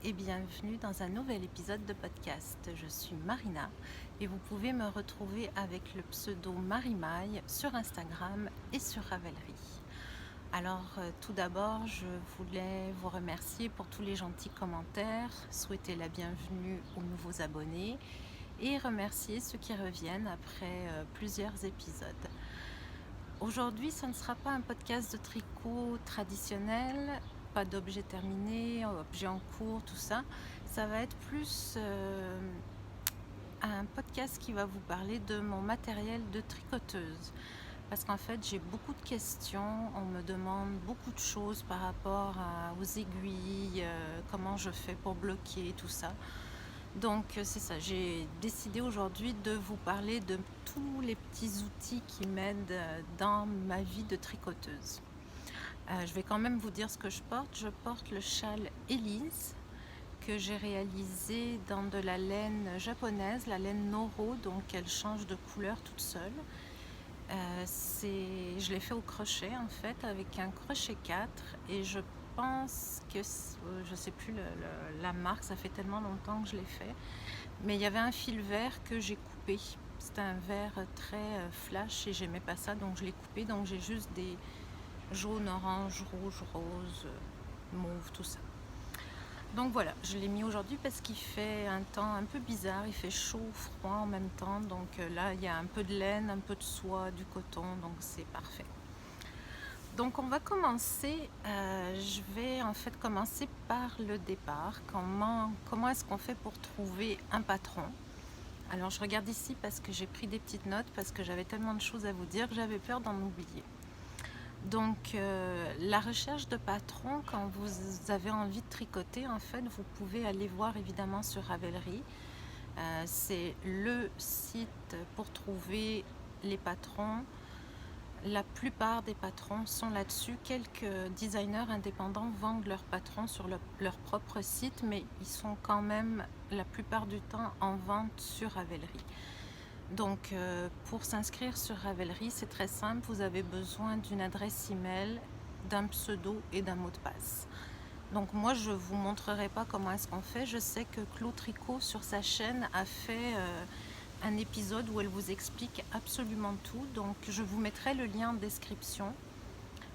et bienvenue dans un nouvel épisode de podcast. Je suis Marina et vous pouvez me retrouver avec le pseudo Marimaille sur Instagram et sur Ravelry. Alors tout d'abord, je voulais vous remercier pour tous les gentils commentaires, souhaiter la bienvenue aux nouveaux abonnés et remercier ceux qui reviennent après plusieurs épisodes. Aujourd'hui, ce ne sera pas un podcast de tricot traditionnel, pas d'objet terminé, objet en cours, tout ça. Ça va être plus un podcast qui va vous parler de mon matériel de tricoteuse. Parce qu'en fait, j'ai beaucoup de questions, on me demande beaucoup de choses par rapport aux aiguilles, comment je fais pour bloquer, tout ça. Donc c'est ça, j'ai décidé aujourd'hui de vous parler de tous les petits outils qui m'aident dans ma vie de tricoteuse. Je vais quand même vous dire ce que je porte. Je porte le châle Elise que j'ai réalisé dans de la laine japonaise, la laine Noro, donc elle change de couleur toute seule. Je l'ai fait au crochet en fait, avec un crochet 4 et je pense que, je sais plus la marque, ça fait tellement longtemps que je l'ai fait, mais il y avait un fil vert que j'ai coupé. C'était un vert très flash et j'aimais pas ça, donc je l'ai coupé. Donc j'ai juste des jaunes, orange, rouge, rose, mauve, tout ça. Donc voilà, je l'ai mis aujourd'hui parce qu'il fait un temps un peu bizarre, il fait chaud, froid en même temps. Donc là, il y a un peu de laine, un peu de soie, du coton, donc c'est parfait. Donc on va commencer, je vais en fait commencer par le départ. Comment est-ce qu'on fait pour trouver un patron? Alors je regarde ici parce que j'ai pris des petites notes, parce que j'avais tellement de choses à vous dire que j'avais peur d'en oublier. Donc la recherche de patron, quand vous avez envie de tricoter, en fait, vous pouvez aller voir évidemment sur Ravelry. C'est le site pour trouver les patrons. La plupart des patrons sont là-dessus. Quelques designers indépendants vendent leurs patrons sur leur propre site, mais ils sont quand même la plupart du temps en vente sur Ravelry. Donc pour s'inscrire sur Ravelry, c'est très simple. Vous avez besoin d'une adresse email, d'un pseudo et d'un mot de passe. Donc moi, je ne vous montrerai pas comment est-ce qu'on fait. Je sais que Clo Tricot sur sa chaîne a fait un épisode où elle vous explique absolument tout. Donc je vous mettrai le lien en description.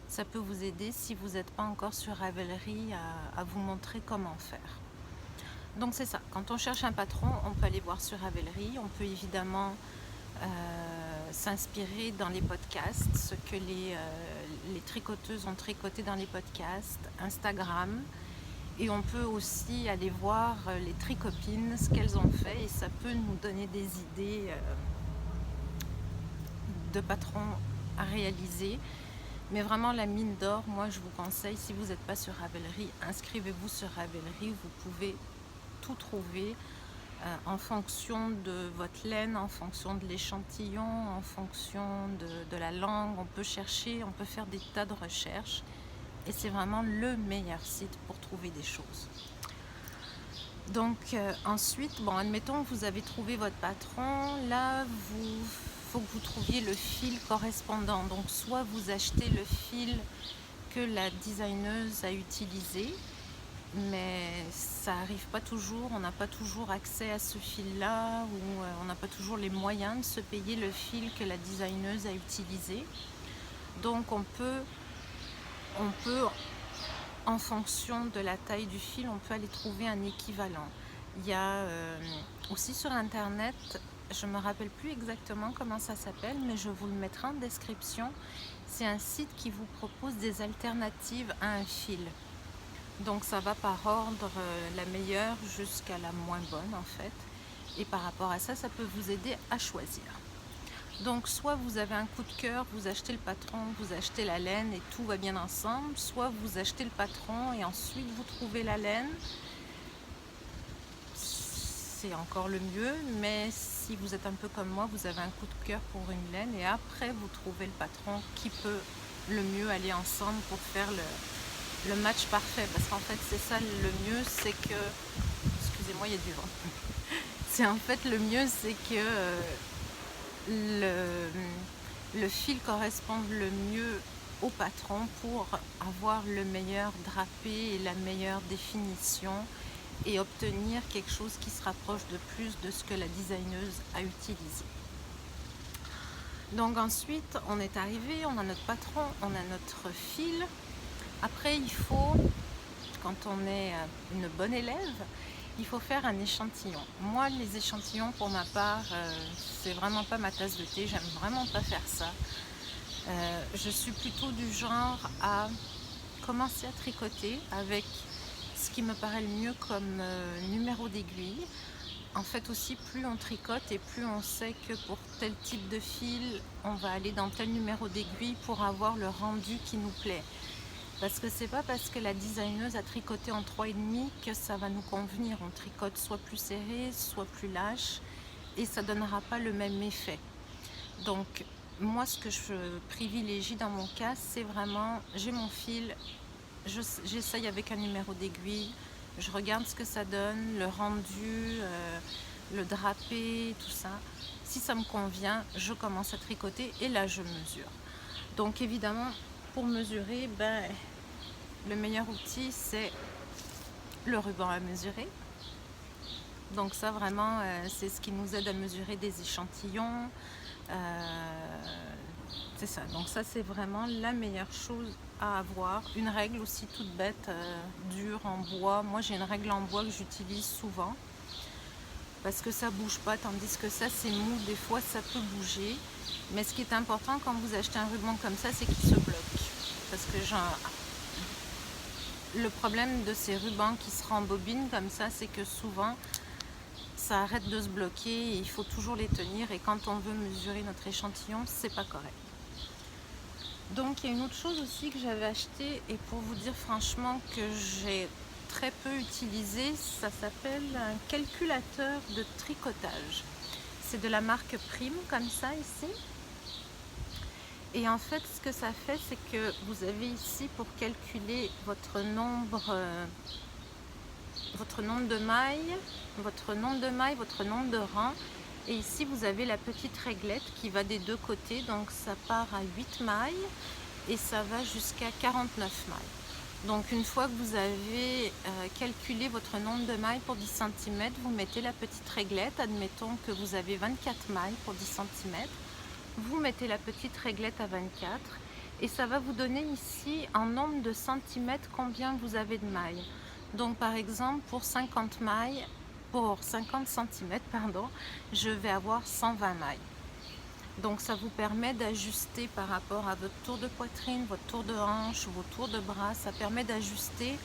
Ça peut vous aider si vous n'êtes pas encore sur Ravelry à vous montrer comment faire. Donc c'est ça, quand on cherche un patron, on peut aller voir sur Ravelry. On peut évidemment s'inspirer dans les podcasts, ce que les tricoteuses ont tricoté dans les podcasts, Instagram. Et on peut aussi aller voir les tricopines, ce qu'elles ont fait, et ça peut nous donner des idées de patrons à réaliser. Mais vraiment, la mine d'or, moi je vous conseille, si vous n'êtes pas sur Ravelry, inscrivez-vous sur Ravelry. Vous pouvez tout trouver en fonction de votre laine, en fonction de l'échantillon, en fonction de la langue. On peut chercher, on peut faire des tas de recherches. Et c'est vraiment le meilleur site pour trouver des choses. Donc ensuite, bon, admettons que vous avez trouvé votre patron. Là, faut que vous trouviez le fil correspondant. Donc soit vous achetez le fil que la designeuse a utilisé, mais ça n'arrive pas toujours, on n'a pas toujours accès à ce fil-là, ou on n'a pas toujours les moyens de se payer le fil que la designeuse a utilisé. Donc on peut en fonction de la taille du fil, on peut aller trouver un équivalent. Il y a aussi sur internet, je ne me rappelle plus exactement comment ça s'appelle, mais je vous le mettrai en description. C'est un site qui vous propose des alternatives à un fil. Donc ça va par ordre, la meilleure jusqu'à la moins bonne en fait. Et par rapport à ça, ça peut vous aider à choisir. Donc soit vous avez un coup de cœur, vous achetez le patron, vous achetez la laine et tout va bien ensemble. Soit vous achetez le patron et ensuite vous trouvez la laine. C'est encore le mieux, mais si vous êtes un peu comme moi, vous avez un coup de cœur pour une laine et après vous trouvez le patron qui peut le mieux aller ensemble pour faire le match parfait. Parce qu'en fait c'est ça le mieux, c'est que, excusez-moi, il y a du vent. C'est en fait le mieux, c'est que le fil corresponde le mieux au patron pour avoir le meilleur drapé et la meilleure définition et obtenir quelque chose qui se rapproche de plus de ce que la designeuse a utilisé. Donc ensuite, on est arrivé, on a notre patron, on a notre fil. Après, il faut, quand on est une bonne élève, il faut faire un échantillon. Moi, les échantillons, pour ma part, c'est vraiment pas ma tasse de thé, j'aime vraiment pas faire ça. Je suis plutôt du genre à commencer à tricoter avec ce qui me paraît le mieux comme numéro d'aiguille. En fait aussi, plus on tricote et plus on sait que pour tel type de fil, on va aller dans tel numéro d'aiguille pour avoir le rendu qui nous plaît. Parce que c'est pas parce que la designeuse a tricoté en 3,5 que ça va nous convenir. On tricote soit plus serré, soit plus lâche et ça donnera pas le même effet. Donc moi, ce que je privilégie dans mon cas, c'est vraiment, j'ai mon fil, j'essaye avec un numéro d'aiguille, je regarde ce que ça donne, le rendu, le drapé, tout ça. Si ça me convient, je commence à tricoter et là je mesure. Donc évidemment, pour mesurer, le meilleur outil c'est le ruban à mesurer. Donc ça vraiment, c'est ce qui nous aide à mesurer des échantillons. C'est ça, donc ça c'est vraiment la meilleure chose à avoir. Une règle aussi toute bête, dure en bois. Moi j'ai une règle en bois que j'utilise souvent parce que ça bouge pas, tandis que ça c'est mou, des fois ça peut bouger. Mais ce qui est important quand vous achetez un ruban comme ça, c'est qu'il se bloque. Parce que le problème de ces rubans qui se rembobinent comme ça, c'est que souvent ça arrête de se bloquer et il faut toujours les tenir, et quand on veut mesurer notre échantillon, c'est pas correct. Donc il y a une autre chose aussi que j'avais acheté, et pour vous dire franchement que j'ai très peu utilisé, ça s'appelle un calculateur de tricotage. C'est de la marque Prime, comme ça ici. Et en fait, ce que ça fait, c'est que vous avez ici pour calculer votre nombre de mailles, votre nombre de rangs. Et ici, vous avez la petite réglette qui va des deux côtés. Donc, ça part à 8 mailles et ça va jusqu'à 49 mailles. Donc, une fois que vous avez calculé votre nombre de mailles pour 10 cm, vous mettez la petite réglette. Admettons que vous avez 24 mailles pour 10 cm. Vous mettez la petite réglette à 24 et ça va vous donner ici en nombre de centimètres combien vous avez de mailles. Donc par exemple pour 50 cm, je vais avoir 120 mailles. Donc ça vous permet d'ajuster par rapport à votre tour de poitrine, votre tour de hanche, vos tours de bras. Ça permet d'ajuster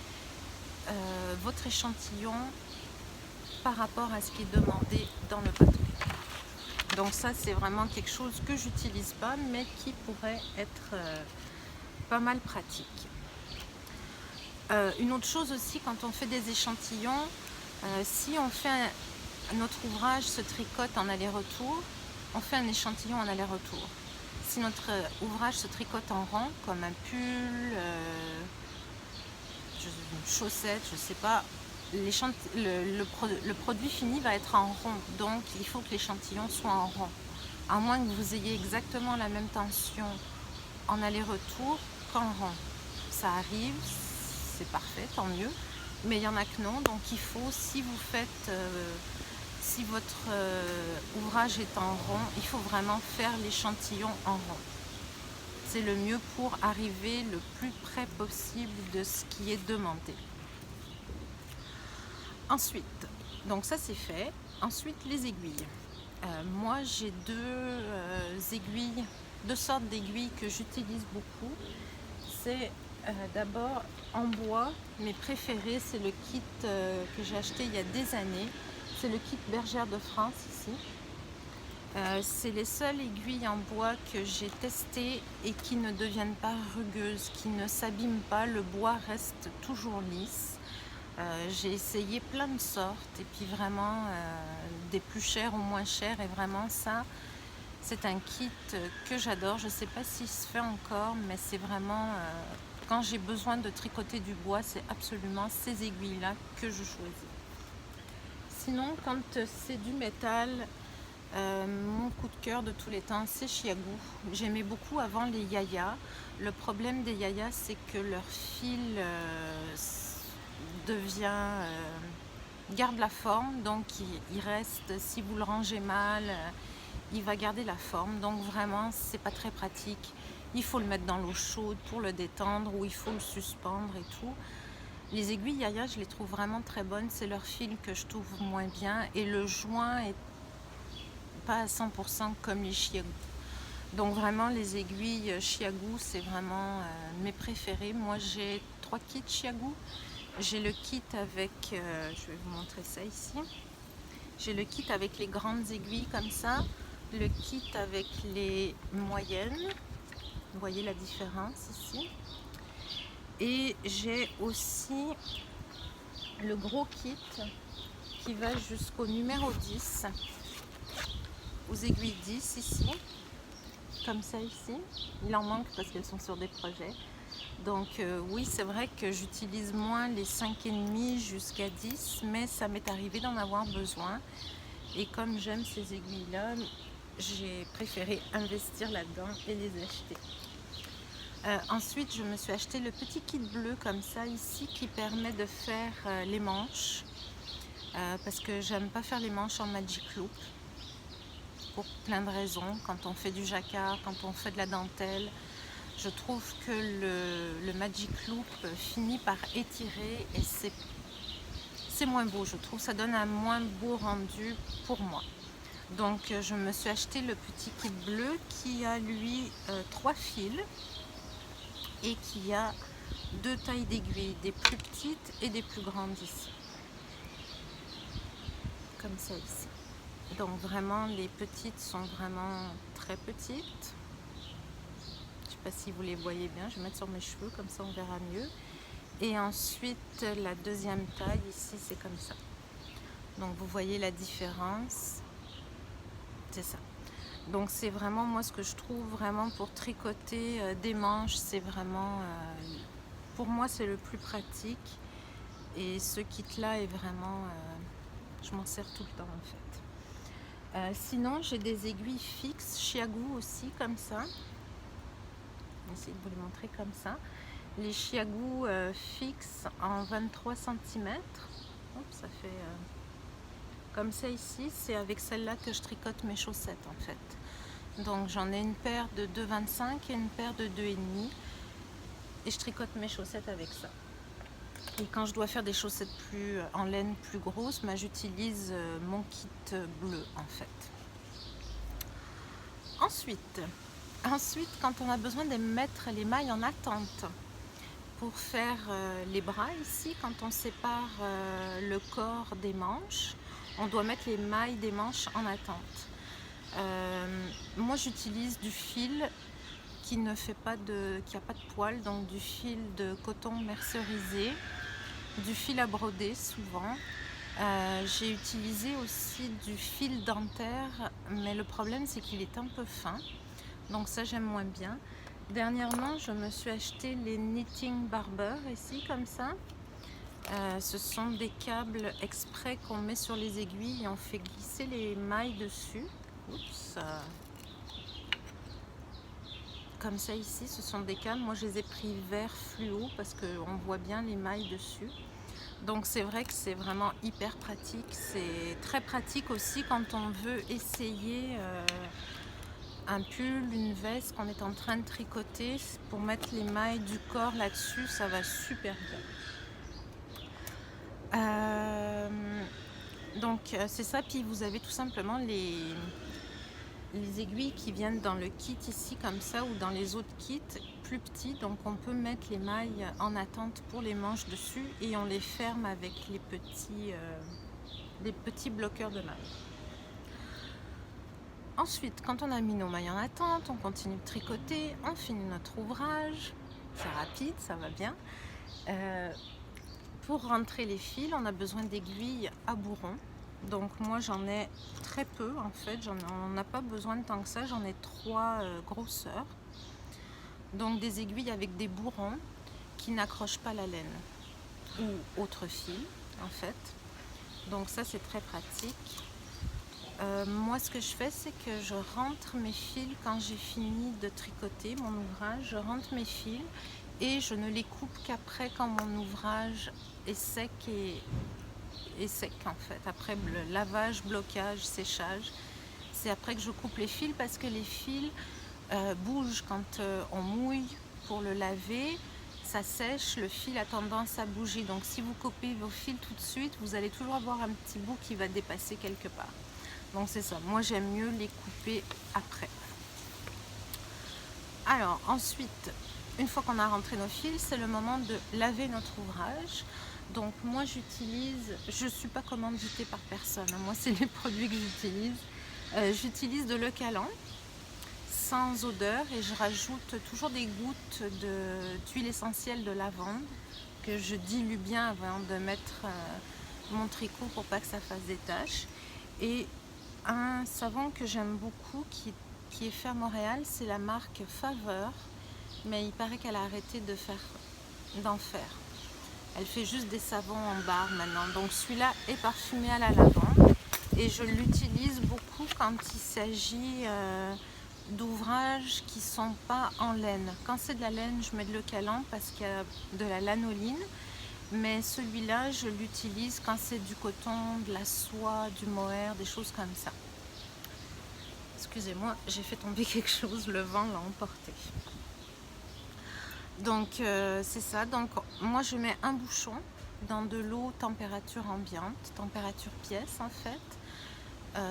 votre échantillon par rapport à ce qui est demandé dans le patron. Donc ça c'est vraiment quelque chose que j'utilise pas, mais qui pourrait être pas mal pratique. Une autre chose aussi, quand on fait des échantillons, si on fait notre ouvrage se tricote en aller-retour, on fait un échantillon en aller-retour. Si notre ouvrage se tricote en rond, comme un pull, une chaussette, je sais pas, le produit fini va être en rond, donc il faut que l'échantillon soit en rond, à moins que vous ayez exactement la même tension en aller-retour qu'en rond. Ça arrive, c'est parfait, tant mieux, mais il y en a que non. Donc il faut, si vous faites si votre ouvrage est en rond, il faut vraiment faire l'échantillon en rond. C'est le mieux pour arriver le plus près possible de ce qui est demandé. Ensuite, donc ça c'est fait. Ensuite les aiguilles. Moi j'ai deux sortes d'aiguilles que j'utilise beaucoup. C'est d'abord en bois. Mes préférés, c'est le kit que j'ai acheté il y a des années. C'est le kit Bergère de France ici. C'est les seules aiguilles en bois que j'ai testées et qui ne deviennent pas rugueuses, qui ne s'abîment pas. Le bois reste toujours lisse. J'ai essayé plein de sortes et puis vraiment des plus chères aux moins chères, et vraiment ça, c'est un kit que j'adore. Je ne sais pas s'il se fait encore, mais c'est vraiment quand j'ai besoin de tricoter du bois, c'est absolument ces aiguilles là que je choisis. Sinon, quand c'est du métal, mon coup de cœur de tous les temps, c'est Chiago. J'aimais beaucoup avant les Yaya. Le problème des Yaya, c'est que leur fil devient garde la forme, donc il reste, si vous le rangez mal, il va garder la forme, donc vraiment c'est pas très pratique. Il faut le mettre dans l'eau chaude pour le détendre ou il faut le suspendre et tout. Les aiguilles Yaya, je les trouve vraiment très bonnes, c'est leur fil que je trouve moins bien et le joint est pas à 100% comme les Chiago. Donc vraiment les aiguilles Chiago, c'est vraiment mes préférées. Moi j'ai 3 kits Chiago. J'ai le kit avec, je vais vous montrer ça ici. J'ai le kit avec les grandes aiguilles comme ça, le kit avec les moyennes. Vous voyez la différence ici. Et j'ai aussi le gros kit qui va jusqu'au numéro 10, aux aiguilles 10 ici, comme ça ici. Il en manque parce qu'elles sont sur des projets. Donc oui, c'est vrai que j'utilise moins les 5,5 jusqu'à 10, mais ça m'est arrivé d'en avoir besoin. Et comme j'aime ces aiguilles-là, j'ai préféré investir là-dedans et les acheter. Ensuite, je me suis acheté le petit kit bleu comme ça ici qui permet de faire les manches. Parce que j'aime pas faire les manches en Magic Loop pour plein de raisons. Quand on fait du jacquard, quand on fait de la dentelle, je trouve que le Magic Loop finit par étirer et c'est moins beau, je trouve. Ça donne un moins beau rendu pour moi. Donc je me suis acheté le petit kit bleu qui a lui 3 fils et qui a 2 tailles d'aiguilles, des plus petites et des plus grandes ici. Comme ça ici. Donc vraiment les petites sont vraiment très petites. Je ne sais pas si vous les voyez bien, je vais mettre sur mes cheveux, comme ça on verra mieux. Et ensuite la deuxième taille ici c'est comme ça. Donc vous voyez la différence, c'est ça. Donc c'est vraiment moi ce que je trouve vraiment pour tricoter des manches, c'est vraiment, pour moi c'est le plus pratique. Et ce kit là est vraiment, je m'en sers tout le temps en fait. Sinon j'ai des aiguilles fixes Chiago aussi comme ça. Je vais essayer de vous les montrer comme ça. Les Chiago fixes en 23 cm. Ça fait comme ça ici, c'est avec celle-là que je tricote mes chaussettes en fait. Donc j'en ai une paire de 2,25 et une paire de 2,5 et je tricote mes chaussettes avec ça. Et quand je dois faire des chaussettes plus en laine plus grosses, j'utilise mon kit bleu en fait. Ensuite, quand on a besoin de mettre les mailles en attente pour faire les bras ici, quand on sépare le corps des manches, on doit mettre les mailles des manches en attente. Moi j'utilise du fil qui n'a pas de poils, donc du fil de coton mercerisé, du fil à broder souvent. J'ai utilisé aussi du fil dentaire, mais le problème c'est qu'il est un peu fin, donc ça j'aime moins bien. Dernièrement je me suis acheté les Knitting Barber ici comme ça. Ce sont des câbles exprès qu'on met sur les aiguilles et on fait glisser les mailles dessus. Oups. Comme ça ici, ce sont des câbles. Moi je les ai pris vert fluo parce qu'on voit bien les mailles dessus. Donc c'est vrai que c'est vraiment hyper pratique. C'est très pratique aussi quand on veut essayer un pull, une veste qu'on est en train de tricoter. Pour mettre les mailles du corps là-dessus, ça va super bien. Donc c'est ça, puis vous avez tout simplement les aiguilles qui viennent dans le kit ici comme ça ou dans les autres kits plus petits, donc on peut mettre les mailles en attente pour les manches dessus et on les ferme avec les petits bloqueurs de mailles. Ensuite, quand on a mis nos mailles en attente, on continue de tricoter, on finit notre ouvrage, c'est rapide, ça va bien. Pour rentrer les fils, on a besoin d'aiguilles à bourron. Donc moi j'en ai très peu en fait, on n'a pas besoin de tant que ça, j'en ai 3 grosseurs. Donc des aiguilles avec des bourrons qui n'accrochent pas la laine ou autre fil en fait. Donc ça c'est très pratique. Moi ce que je fais c'est que je rentre mes fils quand j'ai fini de tricoter mon ouvrage, je rentre mes fils et je ne les coupe qu'après quand mon ouvrage est sec et est sec en fait. Après le lavage, blocage, séchage, c'est après que je coupe les fils parce que les fils bougent quand on mouille pour le laver. Ça sèche, le fil a tendance à bouger. Donc si vous coupez vos fils tout de suite, vous allez toujours avoir un petit bout qui va dépasser quelque part. Donc c'est ça, moi j'aime mieux les couper après. Alors ensuite, une fois qu'on a rentré nos fils, c'est le moment de laver notre ouvrage. Donc moi j'utilise, je ne suis pas commanditée par personne, moi c'est les produits que j'utilise. J'utilise de l'eau calant sans odeur et je rajoute toujours des gouttes d'huile essentielle de lavande que je dilue bien avant de mettre mon tricot pour pas que ça fasse des taches. Et un savon que j'aime beaucoup qui est fait à Montréal, c'est la marque Faveur, mais il paraît qu'elle a arrêté d'en faire. Elle fait juste des savons en barre maintenant. Donc celui-là est parfumé à la lavande et je l'utilise beaucoup quand il s'agit d'ouvrages qui ne sont pas en laine. Quand c'est de la laine, je mets de l'eau calant parce qu'il y a de la lanoline. Mais celui-là, je l'utilise quand c'est du coton, de la soie, du mohair, des choses comme ça. Excusez-moi, j'ai fait tomber quelque chose, le vent l'a emporté. Donc c'est ça, donc moi je mets un bouchon dans de l'eau température ambiante, température pièce en fait.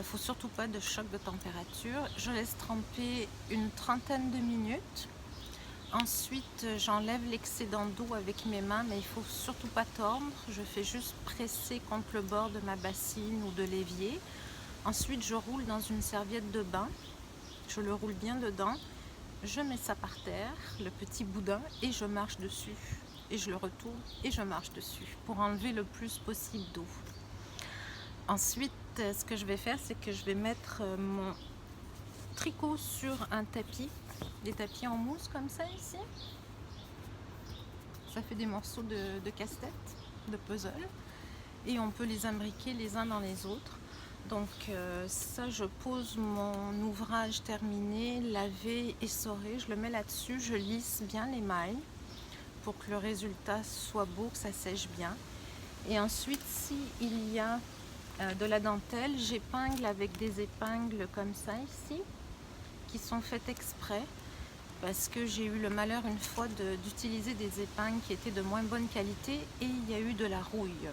Faut surtout pas de choc de température. Je laisse tremper une trentaine de minutes. Ensuite j'enlève l'excédent d'eau avec mes mains, mais il faut surtout pas tordre. Je fais juste presser contre le bord de ma bassine ou de l'évier. Ensuite je roule dans une serviette de bain, je le roule bien dedans. Je mets ça par terre, le petit boudin, et je marche dessus. Et je le retourne et je marche dessus pour enlever le plus possible d'eau. Ensuite, ce que je vais faire, c'est que je vais mettre mon tricot sur un tapis, des tapis en mousse comme ça ici. Ça fait des morceaux de casse-tête, de puzzle, et on peut les imbriquer les uns dans les autres. Donc ça, je pose mon ouvrage terminé, lavé, essoré, je le mets là-dessus, je lisse bien les mailles pour que le résultat soit beau, que ça sèche bien. Et ensuite, s'il y a de la dentelle, j'épingle avec des épingles comme ça ici, qui sont faites exprès, parce que j'ai eu le malheur une fois d'utiliser des épingles qui étaient de moins bonne qualité et il y a eu de la rouille.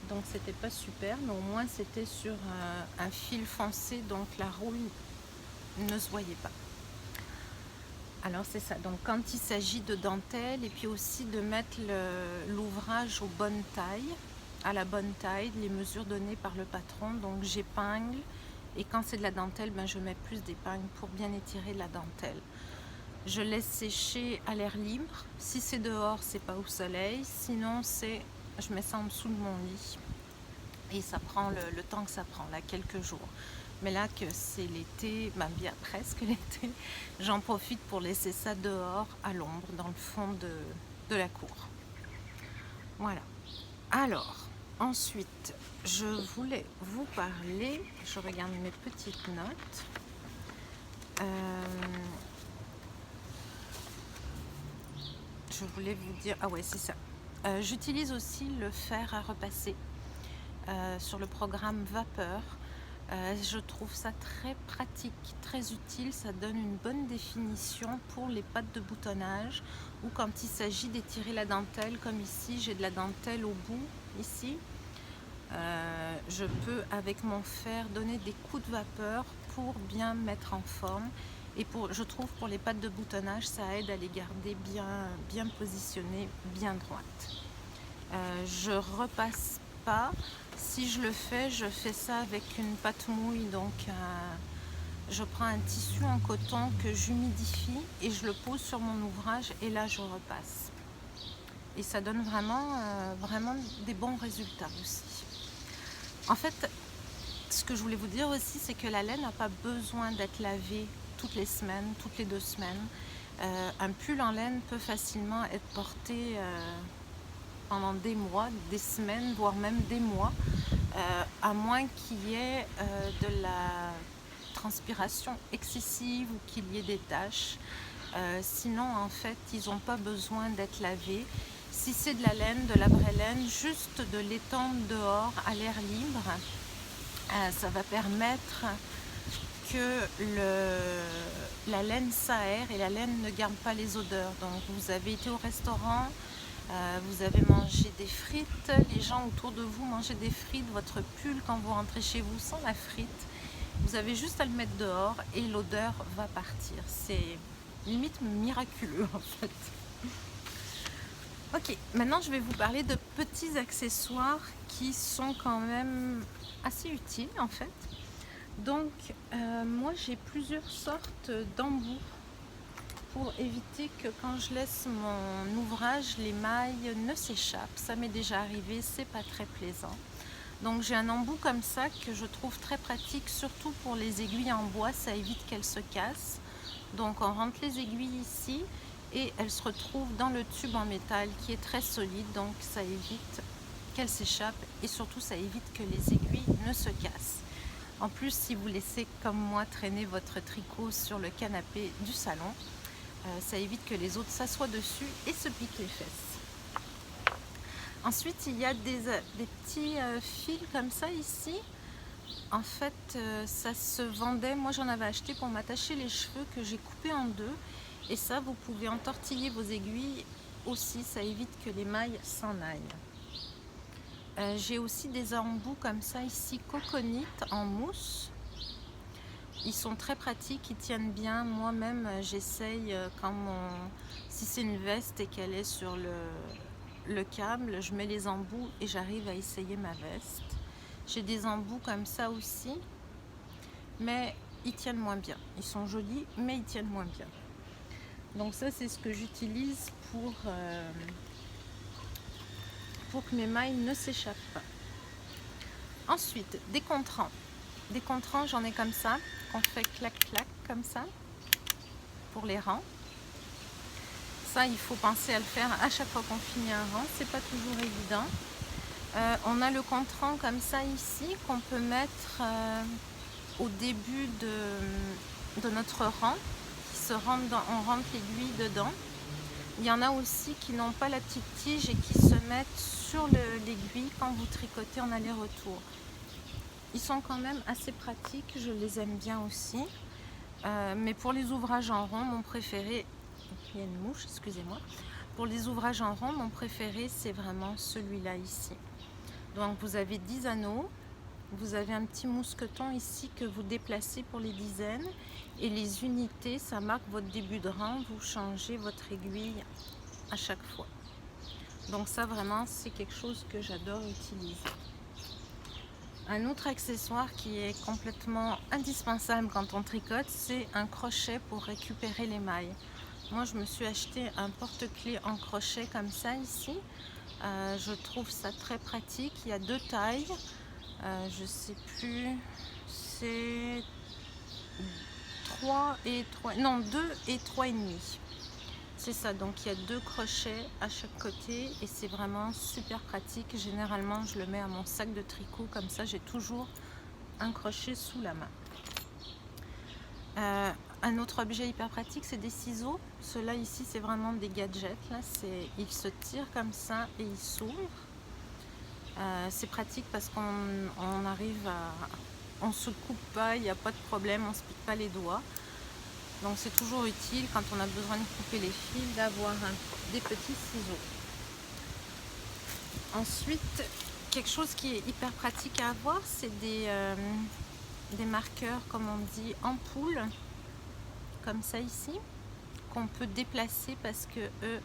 Donc c'était pas super, mais au moins c'était sur un fil foncé, donc la rouille ne se voyait pas. Alors c'est ça, donc quand il s'agit de dentelle, et puis aussi de mettre l'ouvrage aux bonnes tailles, à la bonne taille, les mesures données par le patron, donc j'épingle, et quand c'est de la dentelle, ben, je mets plus d'épingles pour bien étirer la dentelle. Je laisse sécher à l'air libre, si c'est dehors, c'est pas au soleil, sinon je mets ça en dessous de mon lit et ça prend le temps que ça prend, là, quelques jours. Mais là que c'est l'été, ben bien presque l'été, j'en profite pour laisser ça dehors à l'ombre, dans le fond de la cour. Voilà. Alors, ensuite, je voulais vous parler, je regarde mes petites notes. Je voulais vous dire, ah ouais, c'est ça. J'utilise aussi le fer à repasser sur le programme Vapeur. Je trouve ça très pratique, très utile. Ça donne une bonne définition pour les pattes de boutonnage ou quand il s'agit d'étirer la dentelle, comme ici, j'ai de la dentelle au bout, ici. Je peux, avec mon fer, donner des coups de vapeur pour bien mettre en forme. Et je trouve pour les pattes de boutonnage, ça aide à les garder bien positionnées, bien droites. Je repasse pas. Si je le fais, je fais ça avec une pâte mouille. Donc, je prends un tissu en coton que j'humidifie et je le pose sur mon ouvrage et là, je repasse. Et ça donne vraiment des bons résultats aussi. En fait, ce que je voulais vous dire aussi, c'est que la laine n'a pas besoin d'être lavée toutes les semaines, toutes les 2 semaines. Un pull en laine peut facilement être porté pendant des mois, des semaines, voire même des mois, à moins qu'il y ait de la transpiration excessive ou qu'il y ait des taches. Sinon, en fait, ils n'ont pas besoin d'être lavés. Si c'est de la laine, de la vraie laine, juste de l'étendre dehors à l'air libre, ça va permettre que la laine s'aère et la laine ne garde pas les odeurs. Donc vous avez été au restaurant, vous avez mangé des frites, les gens autour de vous mangeaient des frites, votre pull quand vous rentrez chez vous sent la frite, vous avez juste à le mettre dehors et l'odeur va partir. C'est limite miraculeux en fait. Ok, maintenant je vais vous parler de petits accessoires qui sont quand même assez utiles en fait. Donc moi j'ai plusieurs sortes d'embouts pour éviter que quand je laisse mon ouvrage, les mailles ne s'échappent. Ça m'est déjà arrivé, c'est pas très plaisant. Donc j'ai un embout comme ça que je trouve très pratique, surtout pour les aiguilles en bois, ça évite qu'elles se cassent. Donc on rentre les aiguilles ici et elles se retrouvent dans le tube en métal qui est très solide, donc ça évite qu'elles s'échappent et surtout ça évite que les aiguilles ne se cassent. En plus, si vous laissez comme moi traîner votre tricot sur le canapé du salon, ça évite que les autres s'assoient dessus et se piquent les fesses. Ensuite, il y a des petits fils comme ça ici. En fait, ça se vendait, moi j'en avais acheté pour m'attacher les cheveux que j'ai coupé en deux. Et ça, vous pouvez entortiller vos aiguilles aussi, ça évite que les mailles s'en aillent. J'ai aussi des embouts comme ça ici, coconite en mousse. Ils sont très pratiques, ils tiennent bien. Moi-même, j'essaye si c'est une veste et qu'elle est sur le câble, je mets les embouts et j'arrive à essayer ma veste. J'ai des embouts comme ça aussi, mais ils tiennent moins bien. Ils sont jolis, mais ils tiennent moins bien. Donc ça, c'est ce que j'utilise pour que mes mailles ne s'échappent pas. Ensuite, des contrants. Des contrants, j'en ai comme ça, qu'on fait clac-clac comme ça, pour les rangs. Ça, il faut penser à le faire à chaque fois qu'on finit un rang, c'est pas toujours évident. On a le contrant comme ça ici, qu'on peut mettre au début de notre rang, on rentre l'aiguille dedans. Il y en a aussi qui n'ont pas la petite tige et qui se mettent sur l'aiguille quand vous tricotez en aller-retour. Ils sont quand même assez pratiques, je les aime bien aussi. Mais pour les ouvrages en rond, mon préféré, il y a une mouche, excusez-moi. Pour les ouvrages en rond, mon préféré, c'est vraiment celui-là ici. Donc vous avez 10 anneaux, vous avez un petit mousqueton ici que vous déplacez pour les dizaines. Et les unités, ça marque votre début de rang, vous changez votre aiguille à chaque fois. Donc ça vraiment, c'est quelque chose que j'adore utiliser. Un autre accessoire qui est complètement indispensable quand on tricote, c'est un crochet pour récupérer les mailles. Moi, je me suis acheté un porte-clés en crochet comme ça ici. Je trouve ça très pratique. Il y a deux tailles. Je sais plus, c'est 3 et 3, non 2 et 3,5. C'est ça, donc il y a deux crochets à chaque côté et c'est vraiment super pratique. Généralement, je le mets à mon sac de tricot, comme ça j'ai toujours un crochet sous la main. Un autre objet hyper pratique, c'est des ciseaux. Ceux-là ici, c'est vraiment des gadgets. Là, ils se tirent comme ça et ils s'ouvrent. C'est pratique parce qu'on arrive à... On se coupe pas, il n'y a pas de problème, on se pique pas les doigts. Donc c'est toujours utile quand on a besoin de couper les fils d'avoir des petits ciseaux. Ensuite, quelque chose qui est hyper pratique à avoir, c'est des marqueurs, comme on dit, ampoule, comme ça ici, qu'on peut déplacer parce que eux,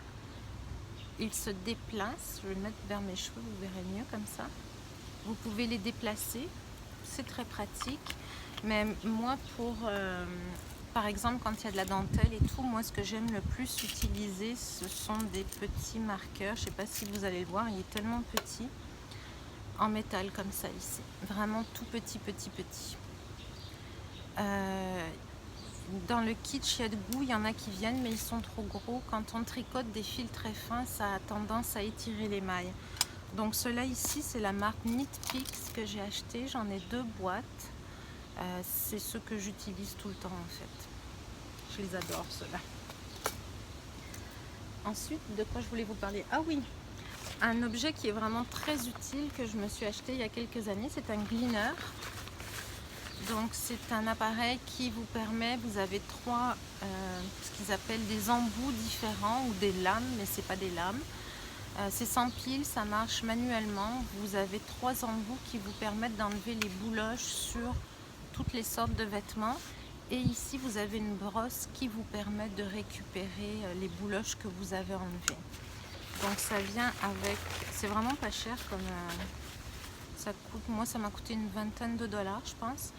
ils se déplacent. Je vais le mettre vers mes cheveux, vous verrez mieux comme ça. Vous pouvez les déplacer, c'est très pratique. Mais moi, par exemple, quand il y a de la dentelle et tout, moi, ce que j'aime le plus utiliser, ce sont des petits marqueurs. Je ne sais pas si vous allez le voir, il est tellement petit, en métal comme ça ici. Vraiment tout petit, petit, petit. Dans le kitsch, il y a de goût, il y en a qui viennent, mais ils sont trop gros. Quand on tricote des fils très fins, ça a tendance à étirer les mailles. Donc ceux-là ici, c'est la marque Knit Picks que j'ai acheté. J'en ai 2 boîtes. C'est ceux que j'utilise tout le temps en fait. Je les adore ceux-là. Ensuite, de quoi je voulais vous parler? Ah oui, un objet qui est vraiment très utile que je me suis acheté il y a quelques années. C'est un gleaner. Donc c'est un appareil qui vous permet, vous avez trois, ce qu'ils appellent des embouts différents ou des lames, mais c'est pas des lames. C'est sans pile, ça marche manuellement. Vous avez trois embouts qui vous permettent d'enlever les bouloches sur toutes les sortes de vêtements. Et ici, vous avez une brosse qui vous permet de récupérer les bouloches que vous avez enlevées. Donc ça vient avec, c'est vraiment pas cher comme ça coûte. Moi, ça m'a coûté une vingtaine de dollars, je pense.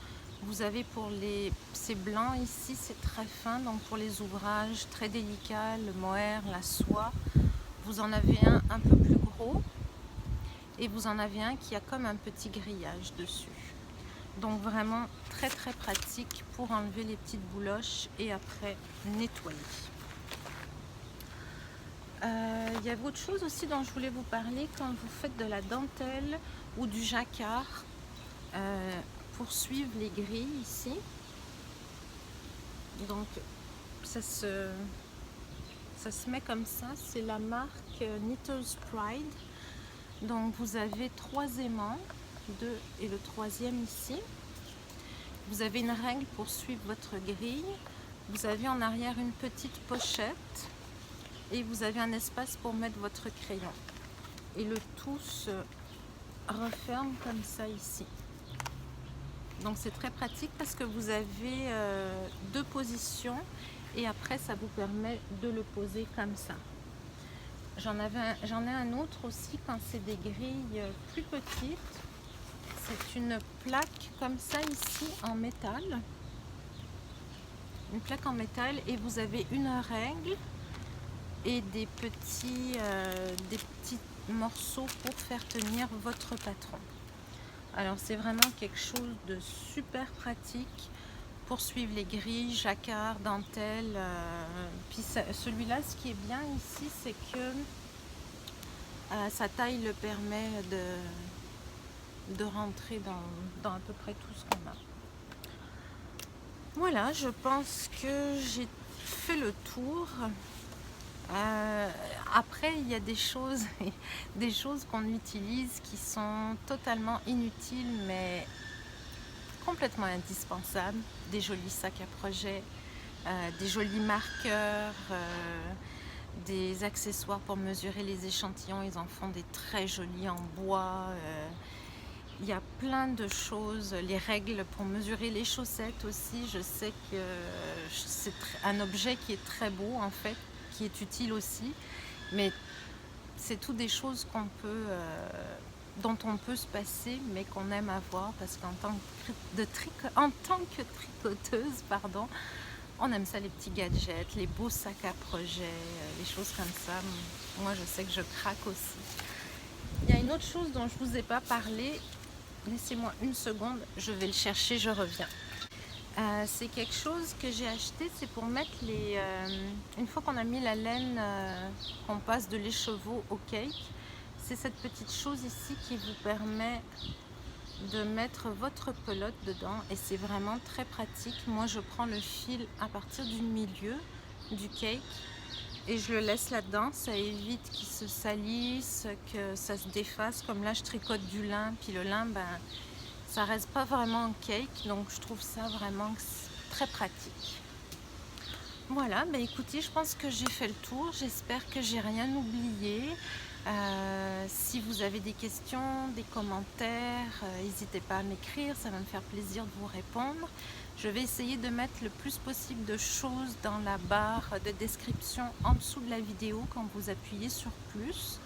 Vous avez pour les, c'est blanc ici, c'est très fin. Donc pour les ouvrages très délicats, le mohair, la soie. Vous en avez un peu plus gros et vous en avez un qui a comme un petit grillage dessus. Donc vraiment très très pratique pour enlever les petites bouloches et après nettoyer. Il y a autre chose aussi dont je voulais vous parler quand vous faites de la dentelle ou du jacquard pour suivre les grilles ici. Donc ça se met comme ça, c'est la marque Knitter's Pride. Donc vous avez trois aimants, deux et le troisième ici. Vous avez une règle pour suivre votre grille. Vous avez en arrière une petite pochette et vous avez un espace pour mettre votre crayon. Et le tout se referme comme ça ici. Donc c'est très pratique parce que vous avez deux positions. Et après, ça vous permet de le poser comme ça. J'en ai un autre aussi quand c'est des grilles plus petites. C'est une plaque comme ça ici en métal. Une plaque en métal et vous avez une règle et des petits morceaux pour faire tenir votre patron. Alors c'est vraiment quelque chose de super pratique pour suivre les grilles, jacquard, dentelle. Puis celui-là, ce qui est bien ici, c'est que sa taille le permet de rentrer dans à peu près tout ce qu'on a. Voilà, je pense que j'ai fait le tour. Après, il y a des choses qu'on utilise qui sont totalement inutiles, mais complètement indispensables. Des jolis sacs à projet, des jolis marqueurs, des accessoires pour mesurer les échantillons. Ils en font des très jolis en bois. Il y a plein de choses, les règles pour mesurer les chaussettes aussi. Je sais que c'est un objet qui est très beau en fait, qui est utile aussi, mais c'est tout des choses dont on peut se passer, mais qu'on aime avoir parce qu'en tant que tricoteuse, pardon, on aime ça, les petits gadgets, les beaux sacs à projet, les choses comme ça. Moi, je sais que je craque aussi. Il y a une autre chose dont je ne vous ai pas parlé. Laissez-moi une seconde, je vais le chercher, je reviens. C'est quelque chose que j'ai acheté, c'est pour mettre une fois qu'on a mis la laine, qu'on passe de l'écheveau au cake, c'est cette petite chose ici qui vous permet de mettre votre pelote dedans et c'est vraiment très pratique. Moi je prends le fil à partir du milieu du cake et je le laisse là-dedans, ça évite qu'il se salisse, que ça se défasse. Comme là je tricote du lin, puis le lin ça reste pas vraiment en cake, donc je trouve ça vraiment très pratique. Voilà, écoutez, je pense que j'ai fait le tour, j'espère que j'ai rien oublié. Si vous avez des questions, des commentaires, n'hésitez pas à m'écrire, ça va me faire plaisir de vous répondre. Je vais essayer de mettre le plus possible de choses dans la barre de description en dessous de la vidéo quand vous appuyez sur plus.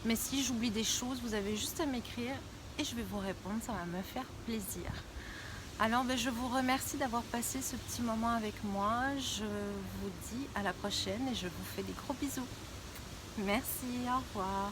Mais si j'oublie des choses, vous avez juste à m'écrire et je vais vous répondre, ça va me faire plaisir. Alors je vous remercie d'avoir passé ce petit moment avec moi. Je vous dis à la prochaine et je vous fais des gros bisous. Merci, au revoir.